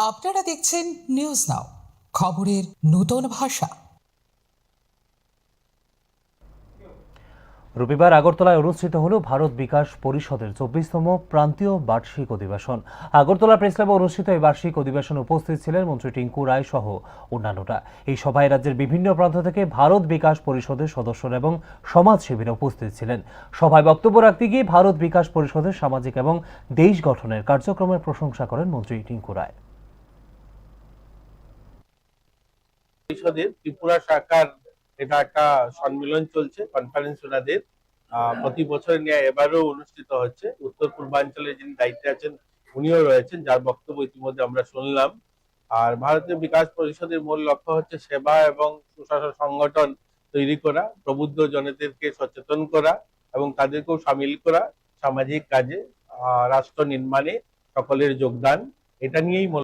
আপনারা দেখছেন news now, খবরের নূতন ভাষা। রবিবার আগরতলায় অনুষ্ঠিত হল ভারত বিকাশ পরিষদের 24তম প্রান্তীয় বার্ষিক অধিবেশন। আগরতলা প্রেস ক্লাবে অনুষ্ঠিত এই বার্ষিক অধিবেশনে উপস্থিত ছিলেন মন্ত্রী টিঙ্কু রায় সহ অন্যান্যরা। এই সভায় রাজ্যের বিভিন্ন প্রান্ত থেকে ভারত বিকাশ পরিষদের সদস্যরা এবং সমাজসেবীরা উপস্থিত ছিলেন। সভায় বক্তব্য রাখতে গিয়ে ভারত বিকাশ পরিষদের সামাজিক এবং দেশ গঠনের কার্যক্রমের প্রশংসা করেন মন্ত্রী টিঙ্কু রায়। পরিষদের ত্রিপুরা শাখার এটা একটা সম্মেলন চলছে, কনফারেন্স ওনাদের প্রতি বছরের ন্যায় এবারও অনুষ্ঠিত হচ্ছে। উত্তর পূর্বাঞ্চলে যিনি দায়িত্বে আছেন উনিও রয়েছেন, যার বক্তব্য ইতিমধ্যে আমরা শুনলাম। আর ভারতীয় বিকাশ পরিষদের মূল লক্ষ্য হচ্ছে সেবা এবং সুশাসন সংগঠন তৈরি করা, প্রবুদ্ধ জনদেরকে সচেতন করা এবং তাদেরকেও সামিল করা সামাজিক কাজে, রাষ্ট্র নির্মাণে সকলের যোগদান, এটা নিয়েই